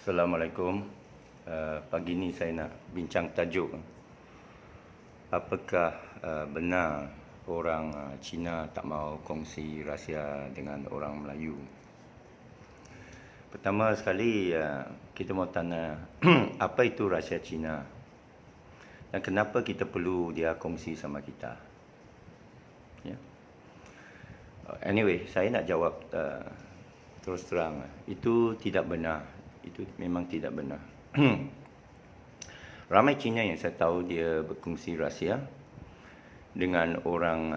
Assalamualaikum. Pagi ni saya nak bincang tajuk apakah benar orang Cina tak mahu kongsi rahsia dengan orang Melayu. Pertama sekali kita mahu tanya apa itu rahsia Cina dan kenapa kita perlu dia kongsi sama kita. Ya. Anyway, saya nak jawab terus terang, itu tidak benar. Itu memang tidak benar. Ramai Cina yang saya tahu dia berkongsi rahsia dengan orang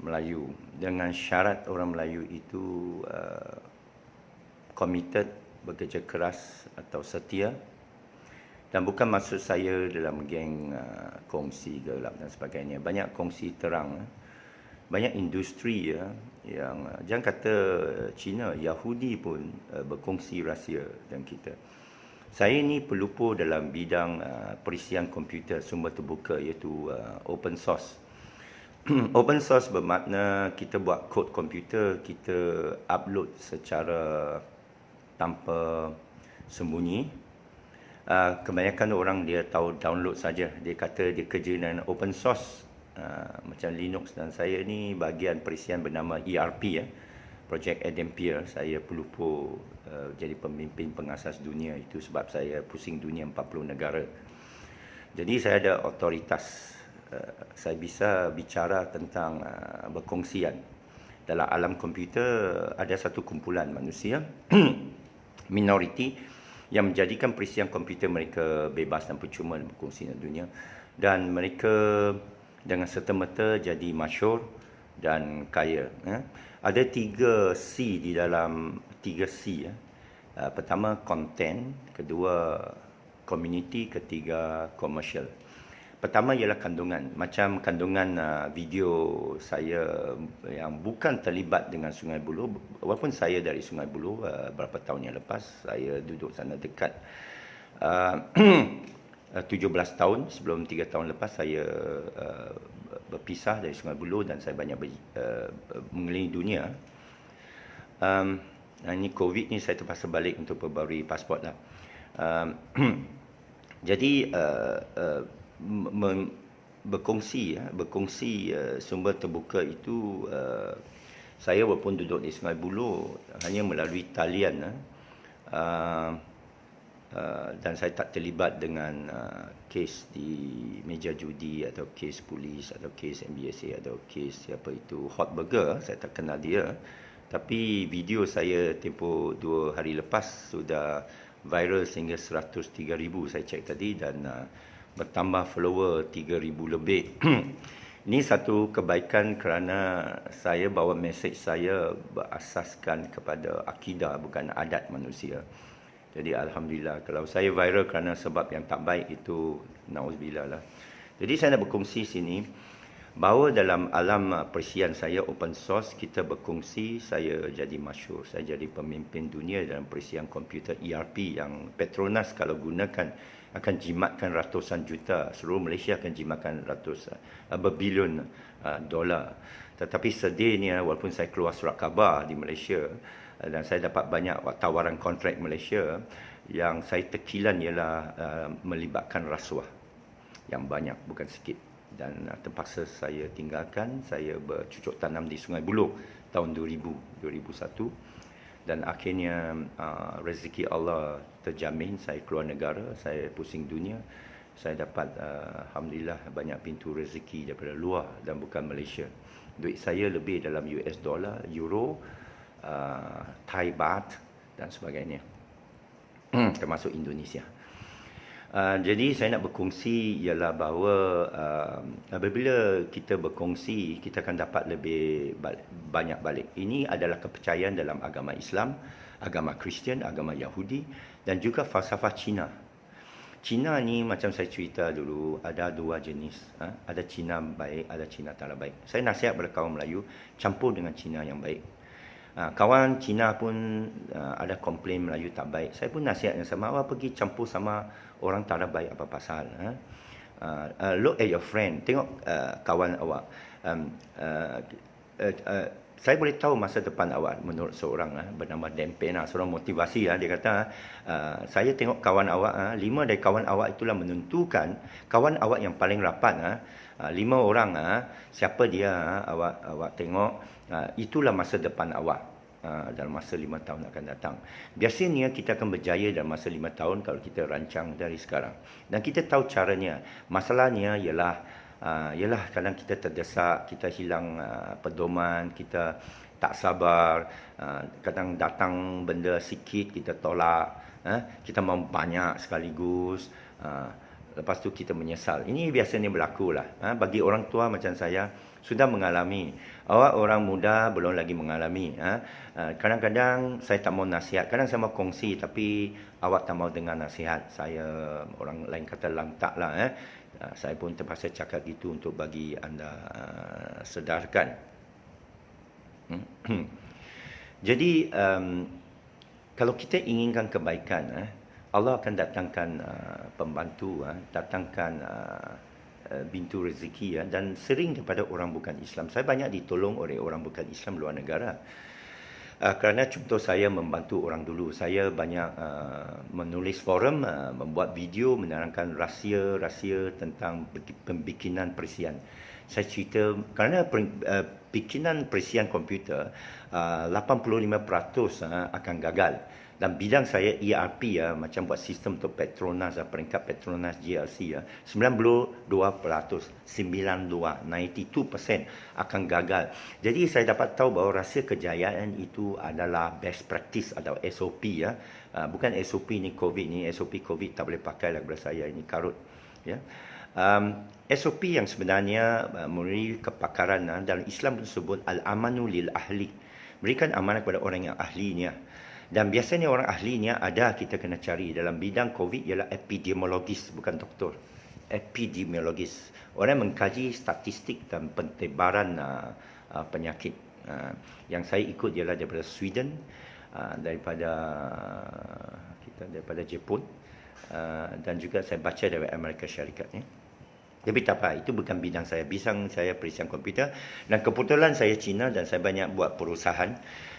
Melayu dengan syarat orang Melayu itu committed, bekerja keras atau setia. Dan bukan maksud saya dalam geng kongsi gelap dan sebagainya. Banyak kongsi terang. Banyak industri yang jangan kata Cina, Yahudi pun berkongsi rahsia dengan kita. Saya ni pelupur dalam bidang perisian komputer sumber terbuka, iaitu open source. Open source bermakna kita buat kod komputer, kita upload secara tanpa sembunyi. Kebanyakan orang dia tahu download saja. Dia kata dia kerja dengan open source. Macam Linux, dan saya ni bahagian perisian bernama ERP, Project Ampere. Saya pelupur jadi pemimpin pengasas dunia. Itu sebab saya pusing dunia 40 negara. Jadi saya ada otoritas. Saya bisa bicara tentang berkongsian. Dalam alam komputer ada satu kumpulan manusia minoriti yang menjadikan perisian komputer mereka bebas dan percuma berkongsi dengan dunia, dan mereka dengan serta-merta jadi masyhur dan kaya. Ada 3 C di dalam 3 C. Pertama content, kedua community, ketiga commercial. Pertama ialah kandungan. Macam kandungan video saya yang bukan terlibat dengan Sungai Buloh. Walaupun saya dari Sungai Buloh berapa tahun yang lepas, saya duduk sana dekat 17 tahun. Sebelum 3 tahun lepas saya berpisah dari Sungai Buloh dan saya banyak mengelilingi dunia. Ini COVID ni saya terpaksa balik untuk perbarui pasport lah. Jadi berkongsi sumber terbuka itu, saya walaupun duduk di Sungai Buloh hanya melalui talian. Dan saya tak terlibat dengan kes di meja judi atau kes polis atau kes MBSA atau kes siapa itu Hot Burger. Saya tak kenal dia. Tapi video saya tempoh 2 hari lepas sudah viral sehingga 103,000 saya cek tadi, dan bertambah follower 3,000 lebih. Ini satu kebaikan kerana saya bawa mesej saya berasaskan kepada akidah, bukan adat manusia. Jadi Alhamdulillah. Kalau saya viral kerana sebab yang tak baik, itu na'udzubillah lah. Jadi saya nak berkongsi sini bahawa dalam alam perisian saya open source, kita berkongsi, saya jadi masyhur. Saya jadi pemimpin dunia dalam perisian komputer ERP yang Petronas kalau gunakan akan jimatkan ratusan juta. Seluruh Malaysia akan jimatkan berbilion dolar. Tetapi sedihnya, walaupun saya keluar surat khabar di Malaysia dan saya dapat banyak tawaran kontrak Malaysia, yang saya tekilan ialah melibatkan rasuah yang banyak, bukan sikit. Dan terpaksa saya tinggalkan. Saya bercucuk tanam di Sungai Buloh tahun 2001. Dan akhirnya rezeki Allah terjamin. Saya keluar negara, saya pusing dunia. Saya dapat Alhamdulillah banyak pintu rezeki daripada luar dan bukan Malaysia. Duit saya lebih dalam US dollar, euro, Thai baht dan sebagainya, termasuk Indonesia. Jadi saya nak berkongsi ialah bahawa apabila kita berkongsi, kita akan dapat lebih banyak balik. Ini adalah kepercayaan dalam agama Islam, agama Kristian, agama Yahudi dan juga falsafah Cina. Cina ni macam saya cerita dulu, ada 2 jenis. Ada Cina baik, ada Cina tak baik. Saya nasihat kepada kaum Melayu, campur dengan Cina yang baik. Kawan Cina pun ada komplain Melayu tak baik. Saya pun nasihat yang sama, awak pergi campur sama orang tak baik apa pasal. Look at your friend, tengok kawan awak. saya boleh tahu masa depan awak menurut seorang bernama Dan Pena, seorang motivasi. Dia kata, saya tengok kawan awak, 5 dari kawan awak itulah menentukan kawan awak yang paling rapat. 5 orang, siapa dia, awak tengok, itulah masa depan awak dalam masa 5 tahun akan datang. Biasanya kita akan berjaya dalam masa 5 tahun kalau kita rancang dari sekarang. Dan kita tahu caranya. Masalahnya ialah kadang kita terdesak, kita hilang pedoman, kita tak sabar, kadang datang benda sikit kita tolak, kita mahu banyak sekaligus, lepas tu kita menyesal. Ini biasanya berlaku lah. Bagi orang tua macam saya, sudah mengalami. Awak orang muda belum lagi mengalami. Kadang-kadang saya tak mau nasihat, kadang saya mau kongsi tapi awak tak mau dengar nasihat. Saya, orang lain kata lantak lah. Saya pun terpaksa cakap gitu untuk bagi anda sedarkan. Jadi kalau kita inginkan kebaikan, Allah akan datangkan pembantu, datangkan pintu rezeki, dan sering daripada orang bukan Islam. Saya banyak ditolong oleh orang bukan Islam luar negara. Kerana contoh saya membantu orang dulu. Saya banyak menulis forum, membuat video menerangkan rahsia-rahsia tentang pembikinan perisian. Saya cerita kerana bikinan perisian komputer 85% akan gagal. Dan bidang saya ERP, macam buat sistem untuk Petronas, peringkat Petronas GLC, 92%, 92% akan gagal. Jadi saya dapat tahu bahawa rahsia kejayaan itu adalah best practice atau SOP. Bukan SOP ni COVID ni, SOP COVID tak boleh pakai lah kepada saya, ini karut. SOP yang sebenarnya melalui kepakaran dalam Islam disebut al-amanu lil ahli. Berikan amanah kepada orang yang ahlinya. Dan biasanya orang ahlinya ada, kita kena cari. Dalam bidang COVID ialah epidemiologis, bukan doktor. Epidemiologis. Orang mengkaji statistik dan pentebaran penyakit. Yang saya ikut ialah daripada Sweden, daripada Jepun, dan juga saya baca daripada Amerika Syarikat. Tapi tak apa, itu bukan bidang saya. Bidang saya perisian komputer. Dan kebetulan saya Cina dan saya banyak buat perusahaan.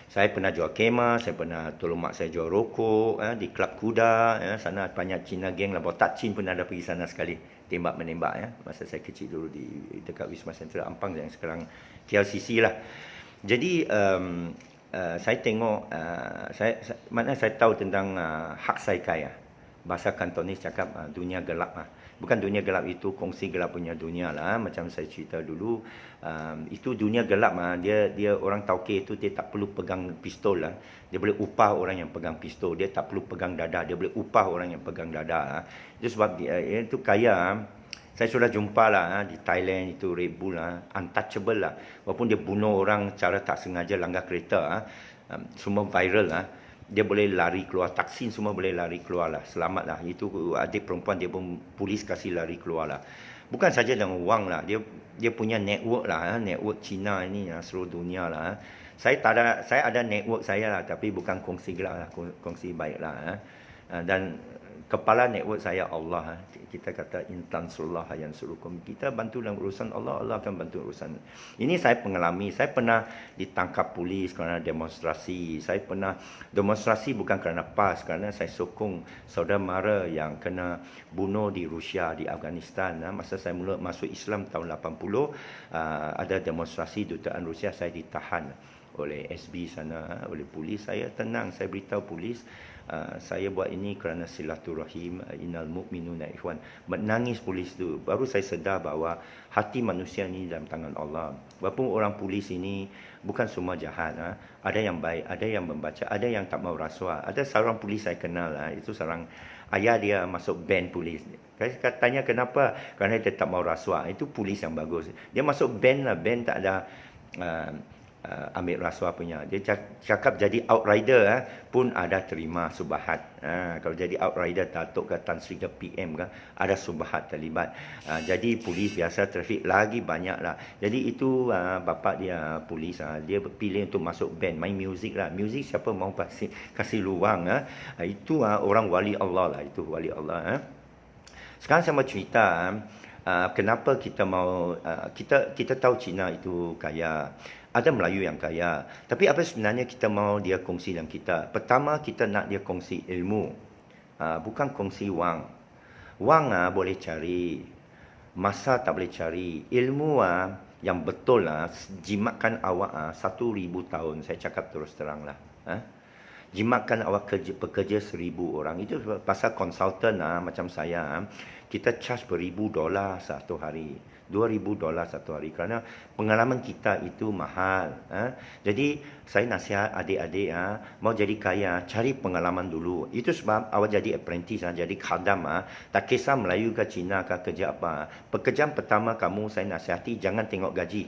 Saya pernah jual kemah, saya pernah tolong mak saya jual rokok di klub kuda. Sana banyak Cina geng lah. Bawa Tak Chin pun ada pergi sana sekali. Tembak-menembak. Masa saya kecil dulu di dekat Wisma Central Ampang yang sekarang KLCC lah. Jadi saya tengok, maknanya saya tahu tentang hak saikai. Bahasa Kantonis cakap dunia gelap. Bukan dunia gelap itu kongsi gelap punya dunia lah. Macam saya cerita dulu, itu dunia gelap. Dia orang tauke itu dia tak perlu pegang pistol lah. Dia boleh upah orang yang pegang pistol. Dia tak perlu pegang dada. Dia boleh upah orang yang pegang dada. Itu sebab dia itu kaya. Saya sudah jumpa lah di Thailand itu Red Bull untouchable lah. Walaupun dia bunuh orang cara tak sengaja langgar kereta, semua viral lah. Dia boleh lari keluar, Taksin semua boleh lari keluar lah, selamat lah. Itu adik perempuan dia pun polis kasih lari keluar lah. Bukan saja dengan wang lah, dia punya network lah, network Cina ini seluruh dunia lah. Saya ada network saya lah, tapi bukan kongsi gelap lah, kongsi baik lah. Dan kepala network saya Allah. Kita kata intan surullah yang suruhkum. Kita bantu dalam urusan Allah, Allah akan bantu urusan. Ini saya mengalami. Saya pernah ditangkap polis kerana demonstrasi. Saya pernah demonstrasi bukan kerana PAS, kerana saya sokong saudara mara yang kena bunuh di Rusia, di Afghanistan. Masa saya mula masuk Islam tahun 80, ada demonstrasi dutaan Rusia, saya ditahan oleh SB sana, oleh polis. Saya tenang, saya beritahu polis, saya buat ini kerana silaturahim, innal mu'minuna ikhwan. Menangis polis tu, baru saya sedar bahawa hati manusia ni dalam tangan Allah. Walaupun orang polis ini bukan semua jahat, ada yang baik, ada yang membaca, ada yang tak mau rasuah. Ada seorang polis saya kenal, itu seorang ayah dia masuk band polis. Saya tanya kenapa, kerana dia tak mau rasuah. Itu polis yang bagus. Dia masuk band lah, band tak ada ambil rasuah punya. Dia cakap jadi outrider pun ada terima subahat. Kalau jadi outrider Datuk ke Tan Sri ke PM ke, ada subahat terlibat. Jadi polis biasa trafik lagi banyak lah. Jadi itu bapa dia polis, dia pilih untuk masuk band, main muzik lah. Muzik siapa mau kasih luang. Itu orang wali Allah lah, itu wali Allah. Sekarang saya mau cerita kenapa kita mau kita tahu Cina itu kaya. Ada Melayu yang kaya. Tapi apa sebenarnya kita mau dia kongsi dengan kita? Pertama, kita nak dia kongsi ilmu. Bukan kongsi wang. Wang boleh cari. Masa tak boleh cari. Ilmu yang betul jimatkan awak 1,000 tahun. Saya cakap terus terang lah. Jimatkan awak pekerja 1,000 orang. Itu pasal konsultan macam saya. Kita charge $1,000 satu hari. $2,000 satu hari. Kerana pengalaman kita itu mahal. Jadi saya nasihat adik-adik mau jadi kaya, cari pengalaman dulu. Itu sebab awak jadi apprentice, jadi khadam. Tak kisah Melayu ke Cina ke kerja apa. Pekerjaan pertama kamu saya nasihati jangan tengok gaji.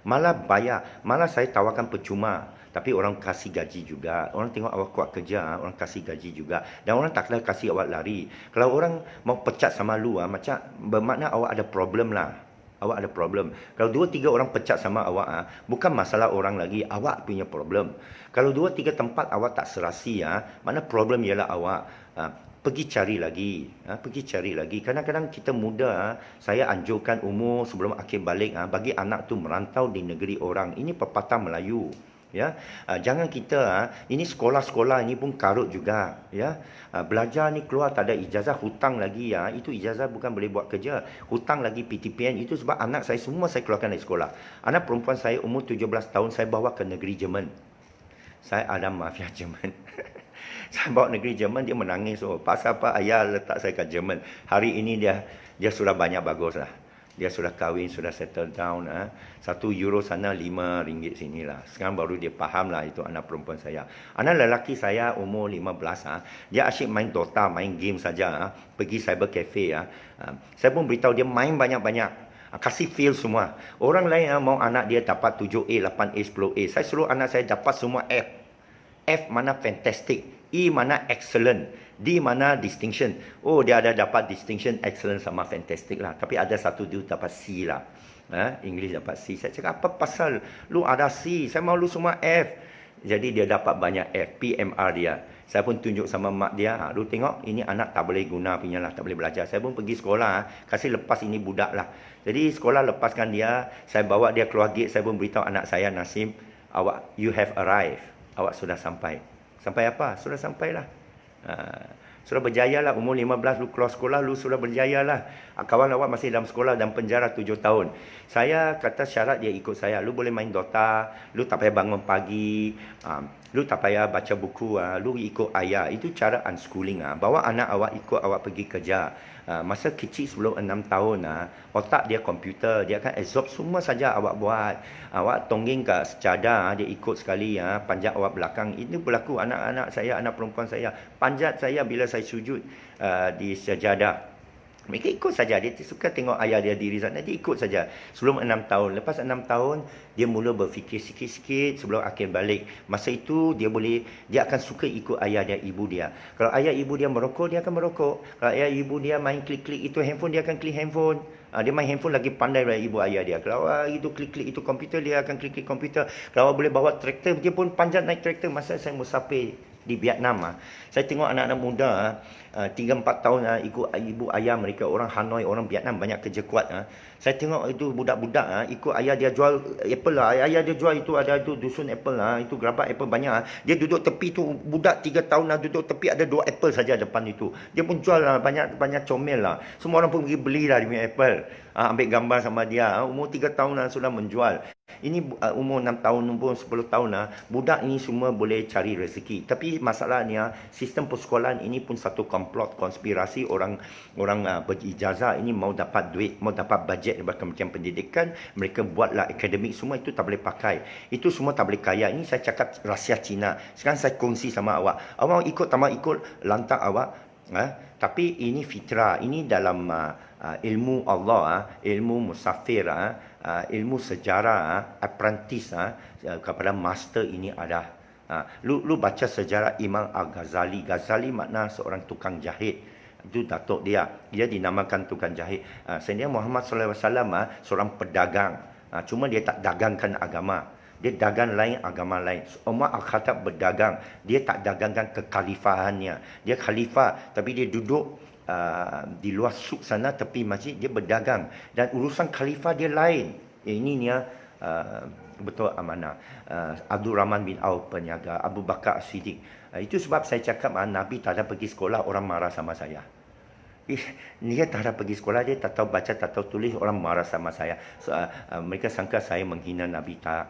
Malah bayar. Malah saya tawarkan percuma. Tapi orang kasih gaji juga. Orang tengok awak kuat kerja, orang kasih gaji juga. Dan orang tak kena kasih awak lari. Kalau orang mau pecat sama lu, macam bermakna awak ada problem lah. Awak ada problem. Kalau 2-3 orang pecat sama awak, bukan masalah orang lagi, awak punya problem. Kalau 2-3 tempat awak tak serasi, mana problem ialah awak. Pergi cari lagi. Pergi cari lagi. Kadang-kadang kita muda, saya anjurkan umur sebelum akhir balik, bagi anak tu merantau di negeri orang. Ini pepatah Melayu. Ya, jangan kita ini sekolah-sekolah ini pun karut juga, ya. Belajar ni keluar tak ada ijazah, hutang lagi itu ijazah bukan boleh buat kerja. Hutang lagi PTPN, itu sebab anak saya semua saya keluarkan dari sekolah. Anak perempuan saya umur 17 tahun saya bawa ke negeri Jerman. Saya ada mafia Jerman. Saya bawa negeri Jerman, dia menangis. Pasal apa ayah letak saya ke Jerman? Hari ini dia sudah banyak bagus lah. Dia sudah kahwin, sudah settle down. €1 sana, RM5 sinilah. Sekarang baru dia faham lah itu anak perempuan saya. Anak lelaki saya umur 15. Dia asyik main Dota, main game saja. Pergi cyber cafe. Saya pun beritahu dia main banyak-banyak. Kasih feel semua. Orang lain mau anak dia dapat 7A, 8A, 10A. Saya suruh anak saya dapat semua F. F mana fantastic. E mana excellent. D mana distinction. Dia ada dapat distinction, excellent sama fantastic lah. Tapi ada satu dia dapat C lah. English dapat C. Saya cakap, apa pasal lu ada C? Saya mau lu semua F. Jadi dia dapat banyak F. PMR dia. Saya pun tunjuk sama mak dia. Lu tengok, ini anak tak boleh guna punya lah. Tak boleh belajar. Saya pun pergi sekolah. Kasih lepas ini budak lah. Jadi sekolah lepaskan dia. Saya bawa dia keluar gate. Saya pun beritahu anak saya, Nasim, you have arrived. Awak sudah sampai. Sampai apa? Sudah sampailah. Sudah berjaya lah. Umur 15 lu keluar sekolah, lu sudah berjaya lah. Kawan awak masih dalam sekolah dan penjara 7 tahun. Saya kata syarat dia ikut saya. Lu boleh main Dota, lu tak payah bangun pagi, lu tak payah baca buku, lu ikut ayah. Itu cara unschooling. Bawa anak awak ikut awak pergi kerja. Masa kecil sebelum 6 tahun, otak dia komputer, dia akan absorb semua saja awak buat. Awak tongging kat sejadah, dia ikut sekali, panjat awak belakang. Ini berlaku anak-anak saya, anak perempuan saya. Panjat saya bila saya sujud di sejadah. Mereka ikut saja. Dia suka tengok ayah dia diri sana. Dia ikut saja. Sebelum 6 tahun. Lepas 6 tahun, dia mula berfikir sikit-sikit sebelum akhir balik. Masa itu, dia akan suka ikut ayah dia, ibu dia. Kalau ayah ibu dia merokok, dia akan merokok. Kalau ayah ibu dia main klik-klik itu handphone, dia akan klik handphone. Dia main handphone lagi pandai daripada ibu ayah dia. Kalau itu klik-klik itu komputer, dia akan klik-klik komputer. Kalau boleh bawa traktor, dia pun panjat naik traktor. Masa saya musafir di Vietnam, saya tengok anak-anak muda 3-4 tahun ikut ibu ayah mereka, orang Hanoi, orang Vietnam banyak kerja kuat. Saya tengok itu budak-budak ikut ayah dia jual apple lah. Ayah dia jual itu, ada itu dusun apple lah, itu gerabak apple banyak. Dia duduk tepi tu, budak 3 tahun duduk tepi, ada 2 apple saja depan itu. Dia pun jual banyak comel lah. Semua orang pun pergi beli lah dia punya apple. Ambil gambar sama dia. Umur 3 tahun sudah menjual. Ini umur 6 tahun, umur 10 tahun budak ini semua boleh cari rezeki. Tapi masalahnya sistem persekolahan ini pun satu komplot, konspirasi orang berijazah ini mau dapat duit, mau dapat bajet daripada Kementerian Pendidikan. Mereka buatlah akademik, semua itu tak boleh pakai. Itu semua tak boleh kaya. Ini saya cakap rahsia Cina. Sekarang saya kongsi sama awak. Awak ikut, tak mau ikut, lantak awak. Tapi ini fitrah. Ini dalam ilmu Allah, ilmu musafir, ilmu sejarah, apprentice kepada master ini ada. Lu baca sejarah Imam Al-Ghazali. Ghazali makna seorang tukang jahit. Itu datuk dia. Dia dinamakan tukang jahit. Sayyidina Muhammad SAW seorang pedagang. Cuma dia tak dagangkan agama. Dia dagang lain, agama lain. Umar Al-Khattab berdagang. Dia tak dagangkan kekhalifahannya. Dia khalifah, tapi dia duduk di luar suk sana, tepi masjid, dia berdagang. Dan urusan khalifah dia lain. Ini dia betul amanah. Abdul Rahman bin Auf peniaga, Abu Bakar As-Siddiq. Itu sebab saya cakap Nabi tak ada pergi sekolah, orang marah sama saya. Dia tak ada pergi sekolah, dia tak tahu baca, tak tahu tulis, orang marah sama saya. Mereka sangka saya menghina Nabi. Tak.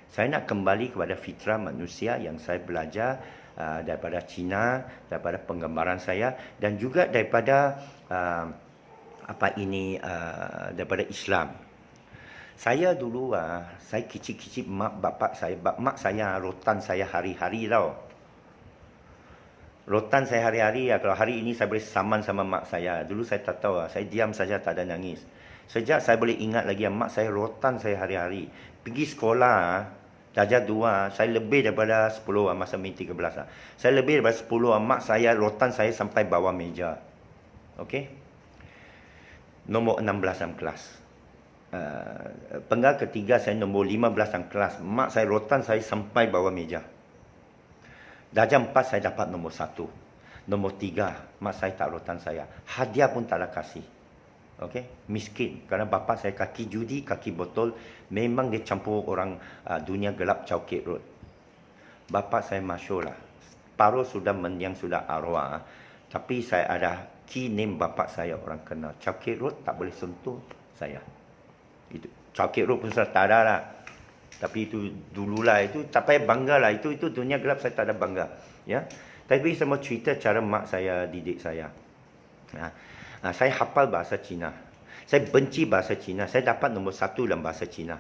Saya nak kembali kepada fitrah manusia yang saya belajar daripada Cina, daripada penggambaran saya, dan juga daripada daripada Islam. Saya dulu, saya kicip-kicip mak bapak saya. Mak saya rotan saya hari-hari tau. Rotan saya hari-hari. Kalau hari ini saya boleh saman sama mak saya. Dulu saya tak tahu. Saya diam saja, tak ada nangis. Sejak saya boleh ingat lagi, mak saya rotan saya hari-hari. Pergi sekolah, darjah 2, saya lebih daripada 10 masa min 13. Saya lebih daripada 10, mak saya rotan saya sampai bawah meja. Okey? Nombor 16 dalam kelas. Penggal ketiga saya nombor 15 dalam kelas. Mak saya rotan saya sampai bawah meja. Darjah 4 saya dapat nombor 1. Nombor 3, mak saya tak rotan saya. Hadiah pun tak ada kasih. Okey, miskin. Kerana bapa saya kaki judi, kaki botol. Memang dia campur orang dunia gelap Chowkit Road. Bapa saya masyhur lah. Paruh sudah mendiang, sudah arwah. Tapi saya ada key name bapa saya orang kenal. Chowkit Road tak boleh sentuh saya. Itu Chowkit Road pun saya tak ada lah. Tapi itu dululah, itu tak payah bangga lah. Itu dunia gelap, saya tak ada bangga. Ya. Tapi saya mau cerita cara mak saya didik saya. Saya hafal bahasa Cina. Saya benci bahasa Cina. Saya dapat nombor 1 dalam bahasa Cina.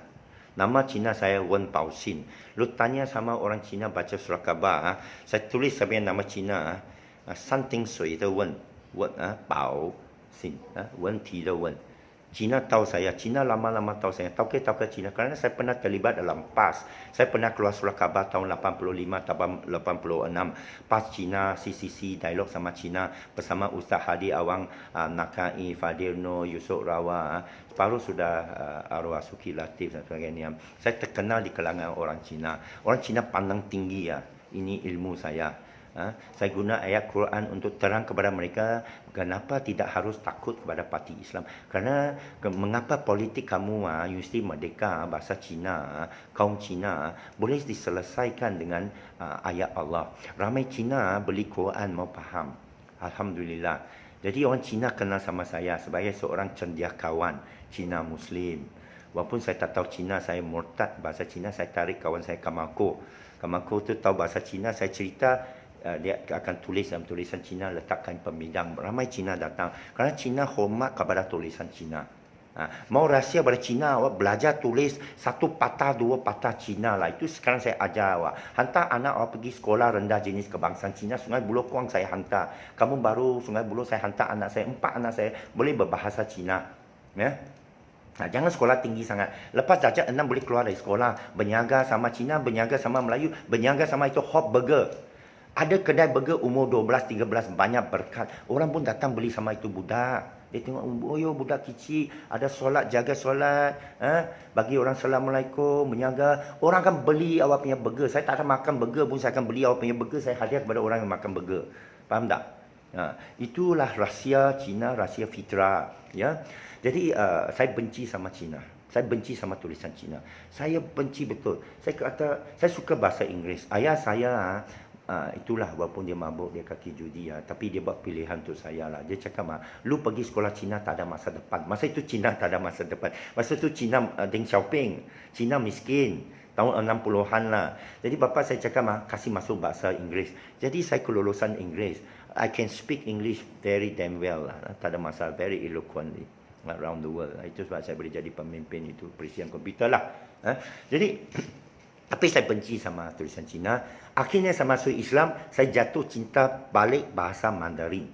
Nama Cina saya Wen Pao Xin. Lu tanya sama orang Cina baca surah khabar, saya tulis sampai nama Cina, San Ting Sui de Wen, Pao Xin, Wen Ti de Wen. Cina tahu saya, Cina lama-lama tahu saya, tahu ke Cina kerana saya pernah terlibat dalam PAS. Saya pernah keluar surah khabar tahun 85, tahun 86. PAS Cina, CCC, dialog sama Cina bersama Ustaz Hadi Awang, Nakai, Fadirno, Yusuf Rawa. Separuh sudah arwah Suki Latif dan sebagainya. Saya terkenal di kalangan orang Cina. Orang Cina pandang tinggi ya. Ini ilmu saya. Saya guna ayat Quran untuk terang kepada mereka kenapa tidak harus takut kepada parti Islam. Kerana mengapa politik kamu Universiti Merdeka bahasa Cina, kaum Cina boleh diselesaikan dengan ayat Allah. Ramai Cina beli Quran mau faham. Alhamdulillah. Jadi orang Cina kenal sama saya sebagai seorang cendekiawan Cina Muslim. Walaupun saya tak tahu Cina, saya murtad bahasa Cina, saya tarik kawan saya Kamako. Kamako tu tahu bahasa Cina, saya cerita, dia akan tulis dalam tulisan Cina, letakkan pembidang. Ramai Cina datang kerana Cina hormat kepada tulisan Cina. Mau rahsia pada Cina, awak belajar tulis 1 patah 2 patah Cina lah. Itu sekarang saya ajar awak. Hantar anak awak pergi sekolah rendah jenis kebangsaan Cina, Sungai Buloh Kuang saya hantar. Kamu baru Sungai Buloh, saya hantar anak saya, 4 anak saya boleh berbahasa Cina. Ya. Jangan sekolah tinggi sangat. Lepas darjah 6 boleh keluar dari sekolah, berniaga sama Cina, berniaga sama Melayu, berniaga sama itu hot burger. Ada kedai burger umur 12, 13, banyak berkat. Orang pun datang beli sama itu budak. Dia tengok, oh yo budak kecil, ada solat, jaga solat. Bagi orang Assalamualaikum, menjaga. Orang akan beli awak punya burger. Saya tak ada makan burger pun, saya akan beli awak punya burger. Saya hadiah kepada orang yang makan burger. Faham tak? Itulah rahsia Cina, rahsia fitrah. Ya. Jadi saya benci sama Cina. Saya benci sama tulisan Cina. Saya benci betul. Saya kata, saya suka bahasa Inggeris. Ayah saya... itulah walaupun dia mabuk, dia kaki judi tapi dia buat pilihan untuk saya lah. Dia cakap lu pergi sekolah Cina tak ada masa depan. Masa itu Cina tak ada masa depan. Masa itu Cina Deng Xiaoping, Cina miskin tahun 60-an lah. Jadi bapa saya cakap kasih masuk bahasa Inggeris. Jadi saya kelulusan Inggeris. I can speak English very damn well lah. Tak ada masalah, very eloquently around the world. Itu sebab saya boleh jadi pemimpin itu presiden komputer lah. Jadi tapi saya benci sama tulisan Cina. Akhirnya saya masuk Islam, saya jatuh cinta balik bahasa Mandarin.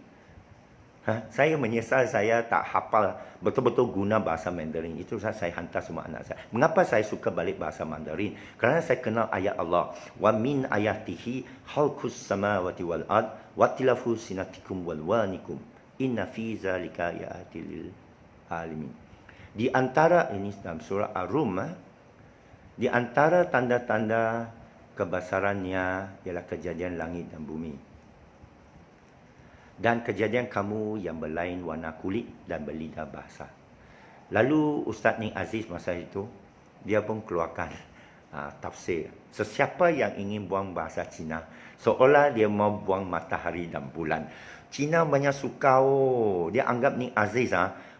Saya menyesal saya tak hafal betul-betul guna bahasa Mandarin. Itu saya hantar semua anak saya. Mengapa saya suka balik bahasa Mandarin? Kerana saya kenal ayat Allah. Wa min ayatihi khalqus samawati wal ard wa tilafu sinatikum wal wanikum. Inna fi zalika ayatil lil alamin. Di antara ini dalam surah Ar-Rum, di antara tanda-tanda kebesarannya ialah kejadian langit dan bumi. dan kejadian kamu yang berlain warna kulit dan berlidah bahasa. Lalu Ustaz Nik Aziz masa itu, dia pun keluarkan tafsir. Sesiapa yang ingin buang bahasa Cina, seolah dia mau buang matahari dan bulan. Cina banyak suka, dia anggap Nik Aziz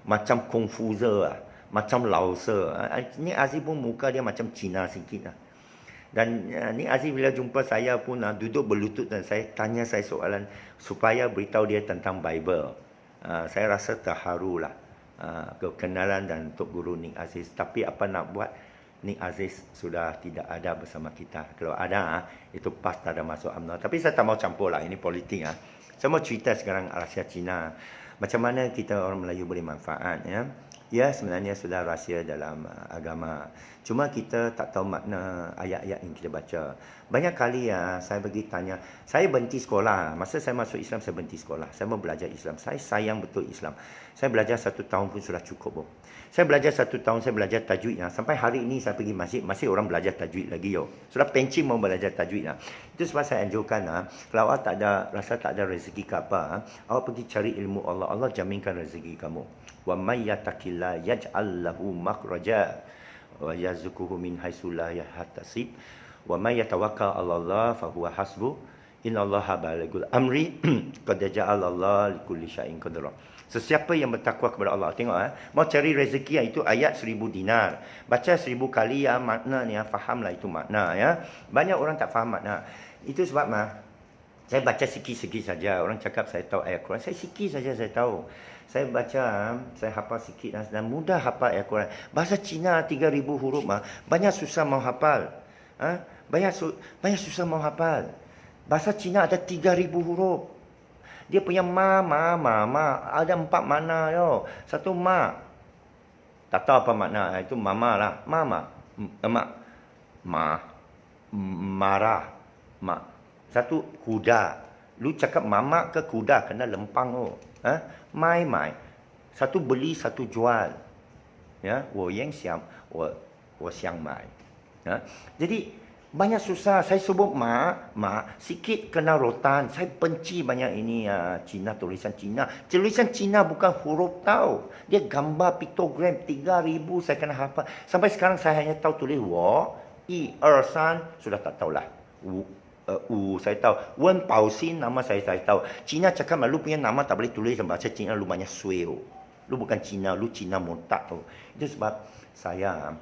macam Confucius, macam Lao Tse. Nik Aziz pun muka dia macam Cina sikit. Dan Nik Aziz bila jumpa saya pun duduk berlutut dan saya tanya saya soalan supaya beritahu dia tentang Bible. Saya rasa terharulah kekenalan dan Tok Guru Nik Aziz. Tapi apa nak buat, Nik Aziz sudah tidak ada bersama kita. Kalau ada, itu pas tak ada masuk UMNO. Tapi saya tak mau campur lah, ini politik. Saya mau cerita sekarang rahsia Cina. Macam mana kita orang Melayu boleh manfaat. Ya, sebenarnya sudah rahsia dalam agama. Cuma kita tak tahu makna ayat-ayat yang kita baca. Banyak kali saya pergi tanya, saya berhenti sekolah. Masa saya masuk Islam, saya berhenti sekolah. Saya mau belajar Islam. Saya sayang betul Islam. Saya belajar 1 tahun pun sudah cukup. Saya belajar 1 tahun, saya belajar tajwid. Sampai hari ini saya pergi masjid orang belajar tajwid lagi. Sudah pencin mau belajar tajwid. Itu sebab saya anjurkan, kalau awak rasa tak ada rezeki ke apa, awak pergi cari ilmu Allah. Allah jaminkan rezeki kamu. Wa may yattaqillah yaj'al lahu makhraja wa yarzuquhu min haitsu la yahtasib wa may yatawakkal 'ala Allah fa huwa hasbuh innallaha balighul amri qad ja'ala Allah likulli syai'in qadra. Sesiapa yang bertakwa kepada Allah, tengok mau cari rezeki itu ayat 1000 dinar. Baca 1000 kali maknanya, fahamlah itu makna Banyak orang tak faham makna. Itu sebab saya baca sikit-sikit saja. Orang cakap saya tahu ayat Quran, saya sikit saja saya tahu. Saya baca, saya hafal sikit dan mudah hafal ayat Quran. Bahasa Cina 3000 huruf banyak susah mau hafal. Banyak susah mau hafal. Bahasa Cina ada 3000 huruf. Dia punya ma ada 4 makna Satu tak tahu apa makna, itu mama lah. Mama, emak, marah, mak. Satu kuda. Lu cakap mama ke kuda kena lempang mai. Satu beli, satu jual. Wo yang xiang, wo xiang mai. Jadi banyak susah. Saya sebut sikit kena rotan. Saya benci banyak ini Cina, tulisan Cina. Tulisan Cina bukan huruf tahu. Dia gambar piktogram 3000 saya kena hafal. Sampai sekarang saya hanya tahu tulis wo, i, san, sudah tak tahulah. Saya tahu. Wen Pao Xin nama saya tahu. Cina cakap lu punya nama tak boleh tulis bahasa Cina, lu banyak suai. Lu bukan Cina, lu Cina motak tu. Itu sebab saya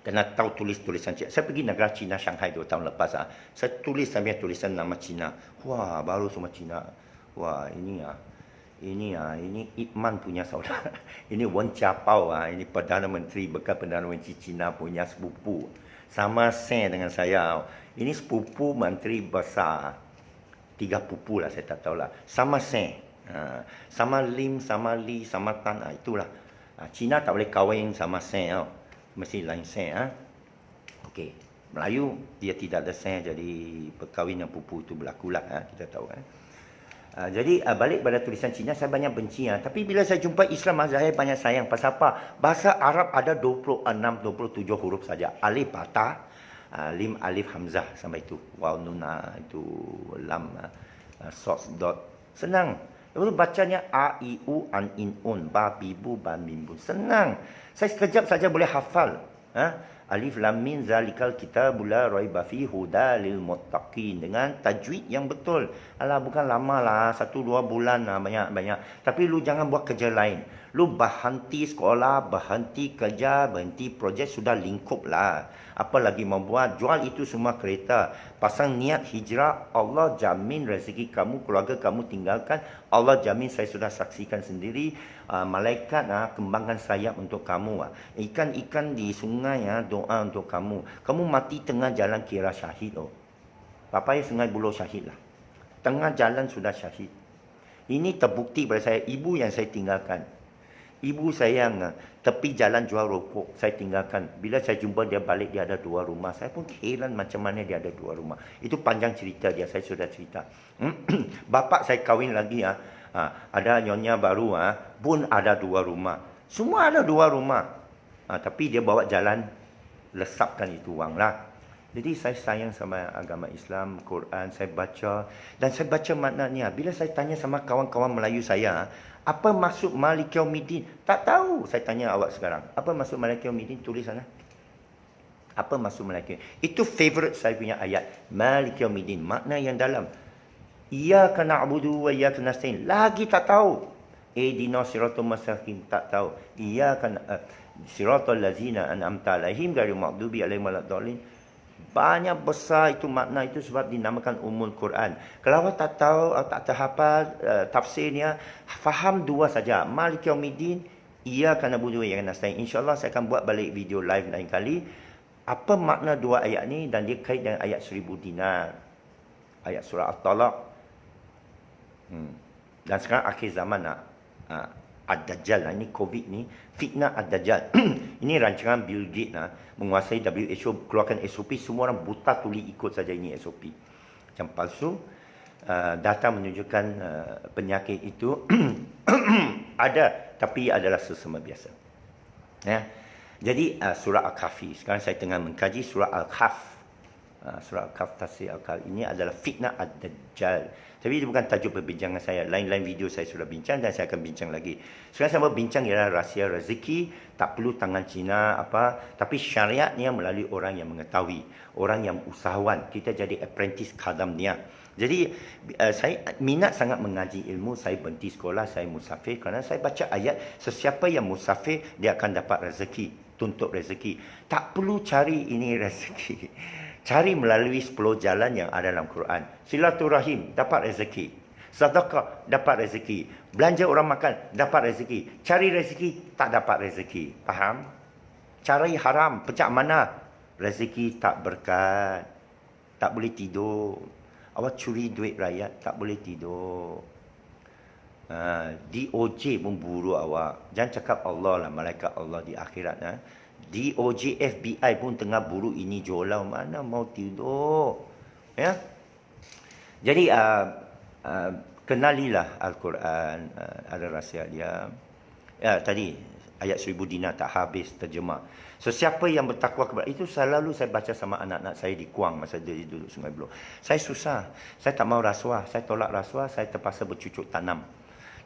kena tahu tulisan Cina. Saya pergi negara Cina, Shanghai 2 tahun lepas. Saya tulis sampai tulisan nama Cina. Wah, baru semua Cina. Wah, ini Ip Man punya saudara. Ini Wen Jiabao ini Perdana Menteri, bekas Perdana Menteri Cina punya sepupu. Sama sen dengan saya. Ini sepupu menteri besar. 3 pupu lah, saya tak tahulah. Sama sen. Sama Lim, sama Li, sama Tan. Itulah. Cina tak boleh kahwin sama sen. Mesti lain sen. Okey. Melayu, dia tidak ada sen. Jadi perkahwinan pupu itu berlakulah. Kita tahu. Jadi balik pada tulisan Cina, saya banyak benci. Tapi bila saya jumpa Islam, saya banyak sayang. Pasal apa? Bahasa Arab ada 26-27 huruf saja. Alif, Bata, Lim, Alif, Hamzah sampai itu. Waw, Nuna, itu Lam, Sos, Dot. Senang. Lepas tu bacanya A, I, U, An, In, Un, Ba, Bibu, Ban, Bimbu. Senang. Saya sekejap saja boleh hafal. Alif, Lam, Min, Zalikal, Kitabul la raiba fihi huda lil muttaqin. Dengan tajwid yang betul. Alah, bukan lama lah. 1-2 bulan lah. Banyak. Tapi lu jangan buat kerja lain. Lu berhenti sekolah, berhenti kerja, berhenti projek. Sudah lingkup lah. Apa lagi mau buat? Jual itu semua kereta. Pasang niat hijrah. Allah jamin rezeki kamu, keluarga kamu tinggalkan. Allah jamin, saya sudah saksikan sendiri. Malaikat kembangkan sayap untuk kamu. Ikan-ikan di sungai doa untuk kamu. Kamu mati tengah jalan kira syahid. Papai Sungai Buloh syahid lah. Tengah jalan sudah syahid. Ini terbukti pada saya. Ibu yang saya tinggalkan. Ibu saya yang tepi jalan jual rokok, saya tinggalkan. Bila saya jumpa dia balik, dia ada 2 rumah. Saya pun heran macam mana dia ada 2 rumah. Itu panjang cerita dia, saya sudah cerita. Bapak saya kahwin lagi. Ada nyonya baru, pun ada 2 rumah. Semua ada 2 rumah. Tapi dia bawa jalan, lesapkan itu wang lah. Jadi saya sayang sama agama Islam, Quran, saya baca. Dan saya baca maknanya. Bila saya tanya sama kawan-kawan Melayu saya, apa maksud Malik Yaumiddin? Tak tahu. Saya tanya awak sekarang. Apa maksud Malik Yaumiddin? Tulis sana. Apa maksud Malik Yaumiddin? Itu favorite saya punya ayat. Malik Yaumiddin. Makna yang dalam. Iyyaka na'budu wa iyyaka nasta'in. Lagi tak tahu. Ihdinas siratal mustaqim. Tak tahu. Iyyaka siratal ladzina an'amta 'alaihim ghairil maghdubi 'alaihim waladdallin. Banyak besar itu makna itu sebab dinamakan Ummul Quran. Kalau awak tak tahu, tak terhafal tafsirnya, faham dua saja. Malik Yaumiddin, iyyaka na'budu wa iyyaka nasta'in. InsyaAllah saya akan buat balik video live lain kali. Apa makna dua ayat ni dan dia kait dengan ayat 1000 dinar. Ayat surah At-Talaq. Dan sekarang akhir zaman nak. Ad-Dajjal lah. Ini COVID ni. Fitnah Ad-Dajjal. Ini rancangan Bill Gates lah. Menguasai WHO. Keluarkan SOP. Semua orang buta tuli ikut saja ini SOP. Macam palsu. Data menunjukkan penyakit itu ada. Tapi adalah sesama biasa. Ya. Jadi surah Al-Kahfi. Sekarang saya tengah mengkaji surah Al-Kahf. Surah Al-Kahf, tafsir Al-Kahf. Ini adalah fitnah Ad-Dajjal. Tapi itu bukan tajuk perbincangan saya. Lain-lain video saya sudah bincang dan saya akan bincang lagi. Sekarang saya mau bincang ialah rahsia rezeki. Tak perlu tangan Cina apa. Tapi syariatnya melalui orang yang mengetahui. Orang yang usahawan. Kita jadi apprentice khadam dia. Jadi saya minat sangat mengaji ilmu. Saya berhenti sekolah, saya musafir. Kerana saya baca ayat. Sesiapa yang musafir, dia akan dapat rezeki. Tuntut rezeki. Tak perlu cari ini rezeki. Cari melalui 10 jalan yang ada dalam Quran. Silaturahim, dapat rezeki. Sedekah, dapat rezeki. Belanja orang makan, dapat rezeki. Cari rezeki, tak dapat rezeki. Faham? Cari haram, pecah mana? Rezeki tak berkat. Tak boleh tidur. Awak curi duit rakyat, tak boleh tidur. DOJ pun buru awak. Jangan cakap Allah lah, malaikat Allah di akhirat. DOJ, FBI pun tengah buru ini jolau. Mana mau tidur. Ya. Jadi kenalilah Al-Quran. Ada rahsia dia. Ya, tadi ayat 1000 dinar tak habis terjemah. So siapa yang bertakwa kepada itu selalu saya baca sama anak-anak saya di Kuang masa dia duduk Sungai Buloh. Saya susah. Saya tak mau rasuah. Saya tolak rasuah. Saya terpaksa bercucuk tanam.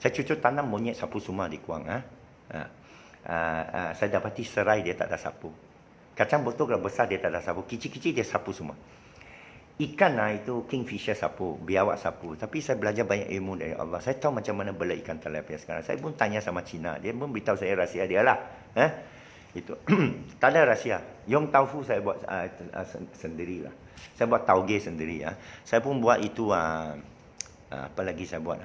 Saya cucuk tanam monyet sapu semua di Kuang. Saya dapati serai dia tak ada sapu. Kacang botol kalau besar dia tak ada sapu. Kecil-kecil dia sapu semua. Ikan itu kingfisher sapu, biawak sapu. Tapi saya belajar banyak ilmu dari Allah. Saya tahu macam mana bela ikan tilapia sekarang. Saya pun tanya sama Cina. Dia pun beritahu saya rahsia dia lah. Itu. Tak ada rahsia. Yong taufu saya buat sendirilah. Saya buat tauge sendiri. Saya pun buat itu, apa lagi saya buat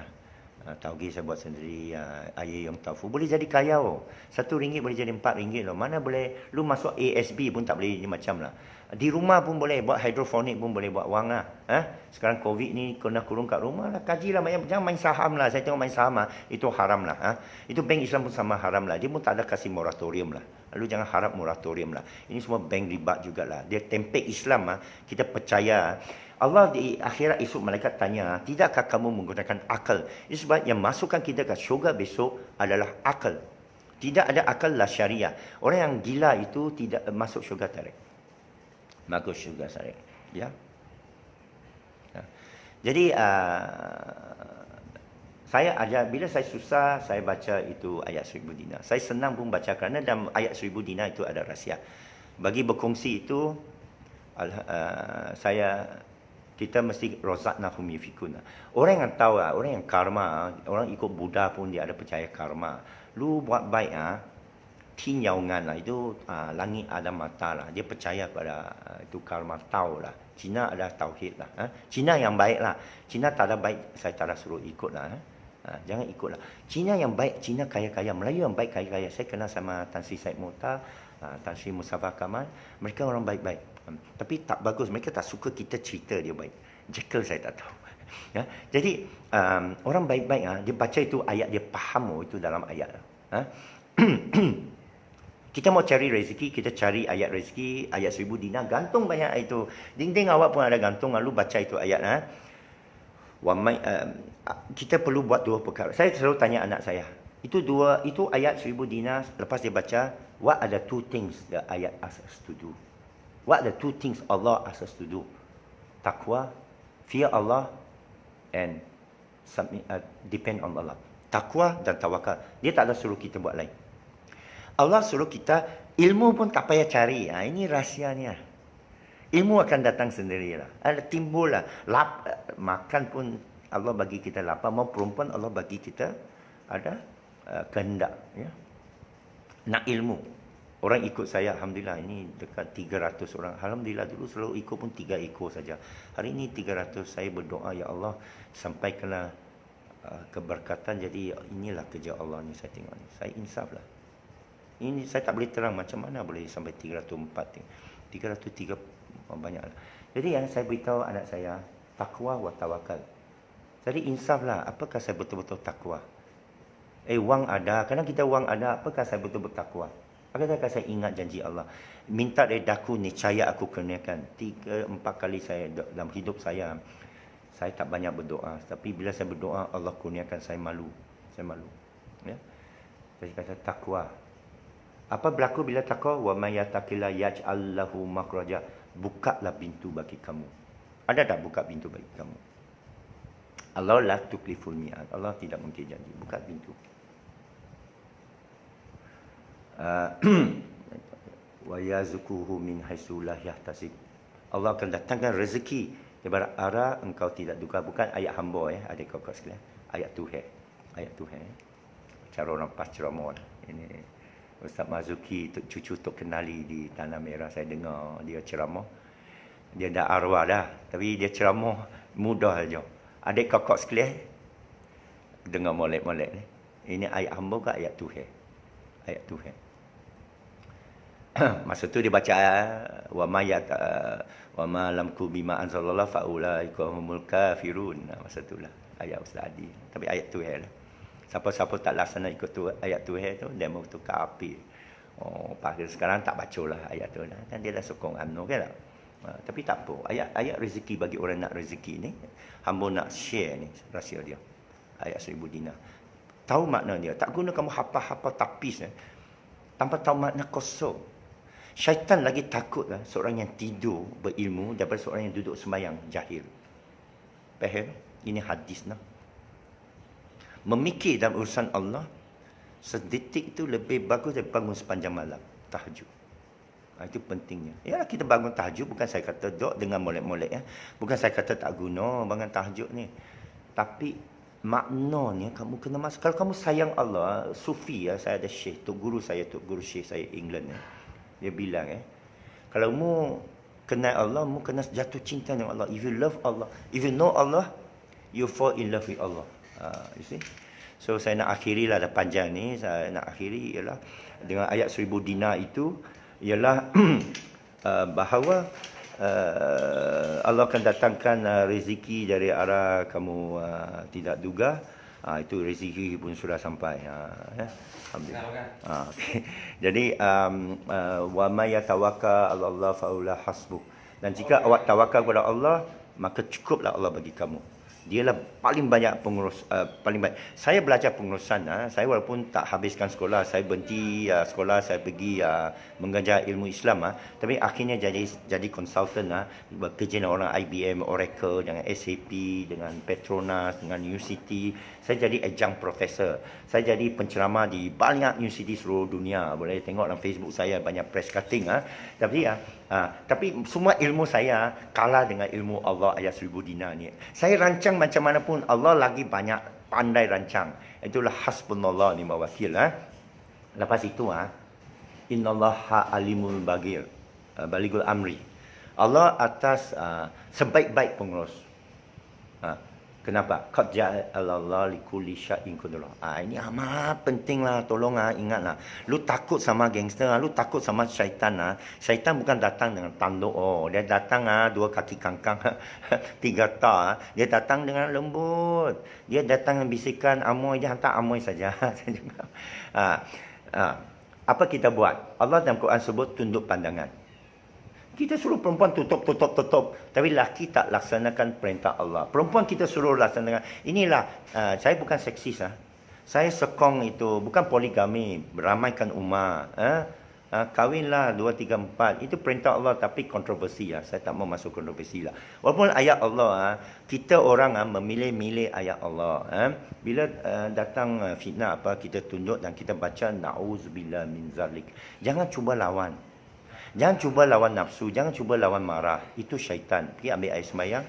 tauge saya buat sendiri, air yang taufu. Boleh jadi kaya. RM1 boleh jadi RM4 loh. Mana boleh, lu masuk ASB pun tak boleh macam lah. Di rumah pun boleh, buat hidroponik pun boleh buat wang lah. Sekarang COVID ni kena kurung kat rumah lah. Kajilah, jangan main saham lah. Saya tengok main saham lah. Itu haram lah. Itu bank Islam pun sama haram lah. Dia pun tak ada kasih moratorium lah. Lalu jangan harap moratorium lah. Ini semua bank riba jugalah. Dia tempek Islam kita percaya. Allah di akhirat esok malaikat tanya, tidakkah kamu menggunakan akal? Itu sebab yang masukkan kita ke syurga besok adalah akal. Tidak ada akal lah syariah. Orang yang gila itu tidak masuk syurga tarik. Masuk syurga tarik. Ya. Jadi saya ajar, bila saya susah, saya baca itu ayat 1000 dinar. Saya senang pun baca kerana dalam ayat 1000 dinar itu ada rahsia. Bagi berkongsi itu, kita mesti rozaknahum yafikun. Orang yang tahu, orang yang karma, orang ikut Buddha pun dia ada percaya karma. Lu buat baik, tinyaungan lah. Itu langit ada mata lah. Dia percaya pada itu karma, tahu lah. Cina ada tauhid lah. Cina yang baik lah. Cina tak ada baik, saya tak ada suruh ikut lah. Jangan ikut lah. Cina yang baik, Cina kaya-kaya. Melayu yang baik, kaya-kaya. Saya kenal sama Tan Sri Said Mohtar, Tan Sri Mustafa Kamal. Mereka orang baik-baik. Tapi tak bagus. Mereka tak suka kita cerita dia baik. Jekyll saya tak tahu. Ya? Jadi orang baik-baik dia baca itu ayat, dia faham itu dalam ayat. Kita mau cari rezeki, kita cari ayat rezeki, ayat 1000 dinar, gantung banyak itu. Dinding awak pun ada gantung, lalu baca itu ayat. Kita perlu buat dua perkara. Saya selalu tanya anak saya. Itu ayat 1000 dinar, lepas dia baca, what are the two things that ayat asks us to do? What are the two things Allah asks us to do? Taqwa, fear Allah, and depend on Allah. Taqwa dan tawakal. Dia tak ada suruh kita buat lain. Allah suruh kita, ilmu pun tak payah cari. Ini rahsianya. Ilmu akan datang sendirilah. Ada timbul lah. Makan pun Allah bagi kita lapar. Mau perempuan Allah bagi kita ada kehendak. Ya. Nak ilmu. Orang ikut saya, Alhamdulillah, ini dekat 300 orang. Alhamdulillah, dulu selalu ikut pun 3 ekor saja. Hari ini 300, saya berdoa, Ya Allah, sampaikanlah keberkatan. Jadi inilah kerja Allah ni saya tengok ni. Saya insaf lah. Ini saya tak boleh terang macam mana boleh sampai 304. 303 banyak lah. Jadi yang saya beritahu anak saya, takwa wa tawakal. Jadi insaf lah, apakah saya betul-betul takwa? Wang ada, kadang kita wang ada, apakah saya betul-betul takwa? Apakah saya ingat janji Allah? Minta dari daku, niscaya aku kenakan. 3-4 kali saya dalam hidup saya tak banyak berdoa. Tapi bila saya berdoa, Allah kurniakan saya malu. Saya malu. Ya? Jadi kata takwa. Apa berlaku bila takwa? Wa may yattaqilla yaj'al lahu makhraja. Bukalah pintu bagi kamu. Ada tak buka pintu bagi kamu? Allah la tukliful mi'ad. Allah tidak mungkin janji. Buka pintu. Wa yazquhu min haitsu la yahtasib. Allah akan datangkan rezeki daripada arah engkau tidak duga. Bukan ayat hamba adik-kakak sekalian. Ayat Tuhan. Ayat Tuhan. Cara orang pas ceramah. Ini Ustaz Mazuki, cucu Tok Kenali di Tanah Merah, saya dengar dia ceramah. Dia dah arwah dah, tapi dia ceramah mudah saja. Adik kakak sekalian, dengar molek-molek ni. Ini ayat hamba ke ayat Tuhan? Ayat Tuhan. Masa tu dia baca wa ma lam ku bima anzalallahu fa ulaika humul kafirun. Masa tu lah ayat Ustaz Adi. Tapi ayat Tuhan lah. Siapa-siapa tak laksana ikut tu ayat Tuhan tu, dia mau tukar api. Sekarang tak baca lah ayat tu lah. Kan dia dah sokong UMNO kan tak? Tapi tak apa. Ayat rezeki bagi orang nak rezeki ni. Hamba nak share ni rahsia dia. Ayat 1000 dinar. Tahu makna dia. Tak guna kamu hafal-hafal tapis. Tanpa tahu makna kosong. Syaitan lagi takut lah seorang yang tidur berilmu daripada seorang yang duduk sembahyang jahil. Faham? Ini hadis nah. Memikir dalam urusan Allah sedetik itu lebih bagus daripada bangun sepanjang malam tahajud. Itu pentingnya. Ya, kita bangun tahajud bukan saya kata dok dengan molek-molek ya. Bukan saya kata tak guna bangun tahajud ni. Tapi maknanya kamu kena masuk. Kalau kamu sayang Allah, sufi ya, saya ada syekh, tok guru syekh saya England ya. Dia bilang kalau mu kenal Allah, mu kena jatuh cinta dengan Allah. If you love Allah, if you know Allah, you fall in love with Allah. You see? So saya nak akhiri lah, dah panjang ni. Saya nak akhiri ialah dengan ayat 1000 dinar itu ialah bahawa Allah akan datangkan rezeki dari arah kamu tidak duga. Itu rezeki pun sudah sampai. Alhamdulillah. Okay. Jadi wa may yatawakkal 'ala Allah fa huwa hasbuh. Dan jika awak tawakal kepada Allah, maka cukuplah Allah bagi kamu. Dialah paling banyak pengurus, paling baik. Saya belajar pengurusan. Saya walaupun tak habiskan sekolah, saya berhenti sekolah, saya pergi mengajar ilmu Islam. Tapi akhirnya jadi konsultan. Bekerja dengan orang IBM, Oracle, dengan SAP, dengan Petronas, dengan UCT. Saya jadi adjunct professor. Saya jadi penceramah di banyak universiti seluruh dunia. Boleh tengok dalam Facebook saya banyak press cutting. Tapi semua ilmu saya kalah dengan ilmu Allah ayat 1000 dinar ni. Saya rancang macam mana pun, Allah lagi banyak pandai rancang. Itulah hasbunallah ni wakil. Lepas itu innallaha alimul bagir, baligul amri. Allah atas sebaik-baik pengurus. Kenapa? Qad ja'alallahu likulli syai'in qadrah. Ini amat penting lah, tolong ingatlah. Lu takut sama gangster, lu takut sama syaitan. Syaitan bukan datang dengan tanduk. Dia datang 2 kaki kangkang, 3 tak. Dia datang dengan lembut. Dia datang dengan bisikan amoy, dia hantar amoy saja. Apa kita buat? Allah dalam Quran sebut tunduk pandangan. Kita suruh perempuan tutup. Tapi lelaki tak laksanakan perintah Allah. Perempuan kita suruh laksanakan. Inilah, saya bukan seksis. Saya sekong itu, bukan poligami, beramaikan umat. Kahwinlah 2, 3, 4. Itu perintah Allah tapi kontroversi lah. Saya tak mau masuk kontroversi lah. Walaupun ayat Allah, kita orang memilih-milih ayat Allah. Bila datang fitnah apa, kita tunjuk dan kita baca na'udzubillah min zalik. Jangan cuba lawan. Jangan cuba lawan nafsu. Jangan cuba lawan marah. Itu syaitan. Pergi ambil air sembahyang.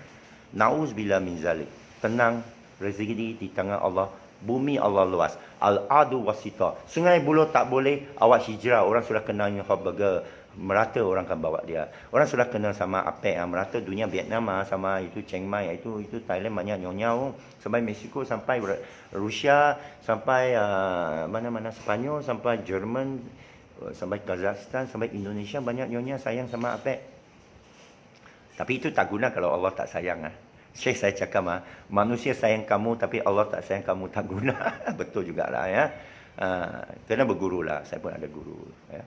Na'udzubillah min zalik. Tenang. Rezeki di tangan Allah. Bumi Allah luas. Al-adu wasita. Sungai Buloh tak boleh. Awak hijrah. Orang sudah kenal hot burger. Merata orang akan bawa dia. Orang sudah kenal sama APEC. Merata dunia Vietnam sama itu Chiang Mai. Itu Thailand banyak nyonya. Sampai Mexico. Sampai Rusia. Sampai mana-mana Sepanyol. Sampai Jerman. Sampai Kazakhstan. Sampai Indonesia. Banyak nyonya sayang sama APEC. Tapi itu tak guna kalau Allah tak sayang. Syekh saya cakap, manusia sayang kamu tapi Allah tak sayang kamu, tak guna. Betul jugalah ya. Kena berguru lah. Saya pun ada guru. Ya.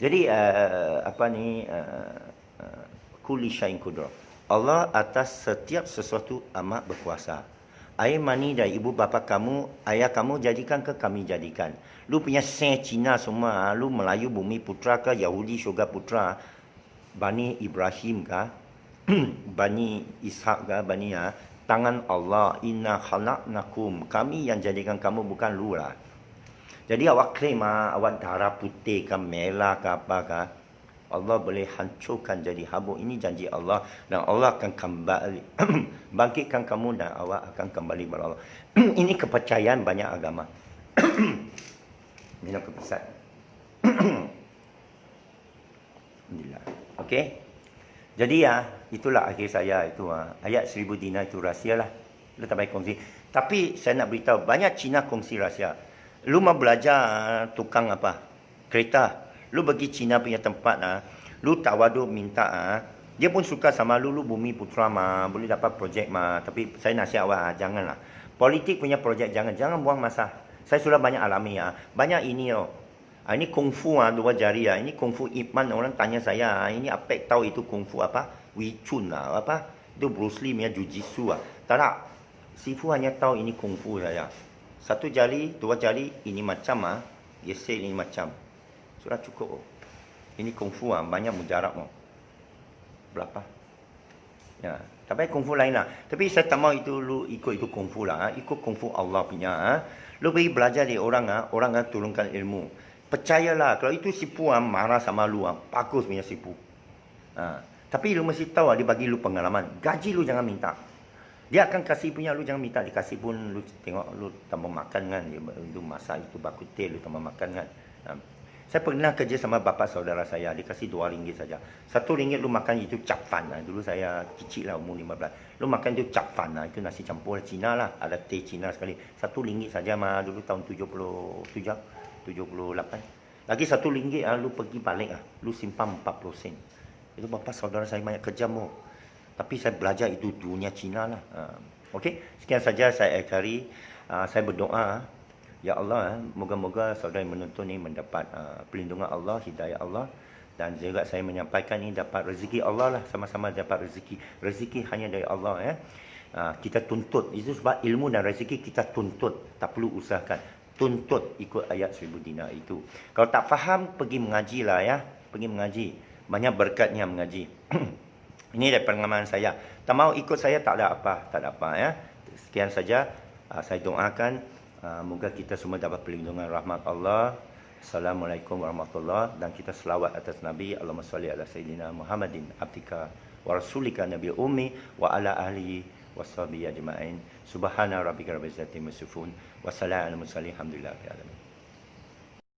Jadi kulli syai'in qudrah. Allah atas setiap sesuatu amat berkuasa. Air mani dari ibu bapa kamu, ayah kamu jadikan ke kami jadikan. Lu punya sen Cina semua, lu Melayu bumi putra ke, Yahudi syurga putra, Bani Ibrahim ke, Bani Ishak ke, Bani tangan Allah, inna khalaqnakum, kami yang jadikan kamu, bukan lu lah. Jadi awak klaim awak darah putih ke, merah ke apa ke, Allah boleh hancurkan jadi habuk. Ini janji Allah dan Allah akan kembali bangkitkan kamu dan awak akan kembali kepada Allah. Ini kepercayaan banyak agama. Minum kepesan. Alhamdulillah. Okey. Jadi itulah akhir saya itu ayat 1000 dinar itu rahsia lah. Lu tak baik kongsi. Tapi saya nak beritahu banyak Cina kongsi rahsia. Lu mau belajar tukang apa? Kereta. Lu pergi Cina punya tempat lu tawaduk minta dia pun suka sama lu bumi putra boleh dapat projek tapi saya nasihat awak janganlah. Politik punya projek jangan buang masa. Saya sudah banyak alami banyak ini ini kungfu dua jari ini kungfu Ip Man. Orang tanya saya ini APEC tahu itu kungfu apa? Wing Chun apa? Itu Bruce Lee punya jujitsu Tak. Sifu hanya tahu ini kungfu saya. Satu jari, dua jari ini macam geser ini macam. Sudah cukup. Ini kungfu banyak mujarab berapa? Ya, tapi kungfu lain lah. Tapi saya tak mau itu lu ikut itu kungfu lah. Ikut kungfu Allah punya. Lu pergi belajar dari orang orang turunkan ilmu. Percayalah, kalau itu sipu marah sama lu bagus punya sipu. Tapi lu mesti tahu dia bagi lu pengalaman. Gaji lu jangan minta. Dia akan kasih punya, lu jangan minta. Dikasih pun lu tengok lu tambah makan kan. Lu masak itu bakute lu tambah makan kan. Saya pernah kerja sama bapa saudara saya. Dia kasih RM2 saja. RM1 lu makan itu capfan. Dulu saya kecil lah umur 15. Lu makan itu capfan. Itu nasi campur Cina lah. Ada teh Cina sekali. RM1 saja dulu tahun 77. 78. Lagi RM1 lu pergi balik lu simpan 40 sen. Itu bapa saudara saya banyak kejam Tapi saya belajar itu dunia Cina lah. Okey, sekian saja saya akhiri. Saya berdoa ya Allah, moga-moga saudara yang menonton ini mendapat perlindungan Allah, hidayah Allah, dan juga saya menyampaikan ini dapat rezeki Allah lah, sama-sama dapat rezeki. Rezeki hanya dari Allah kita tuntut. Itu sebab ilmu dan rezeki kita tuntut, tak perlu usahakan. Tuntut ikut ayat 1000 dinar itu. Kalau tak faham, pergi mengaji lah pergi mengaji. Banyak berkatnya mengaji. Ini dari pengalaman saya. Tak mau ikut saya, tak ada apa. Sekian saja. Saya doakan moga kita semua dapat perlindungan rahmat Allah. Assalamualaikum warahmatullahi. Dan kita selawat atas Nabi. Allahumma salli ala Sayyidina Muhammadin abdika wa rasulika nabi ummi wa ala ahlihi washabihi ajma'in. Subhana rabbika rabbil izzati amma yasifun wa salamun alal mursalin. Alhamdulillah.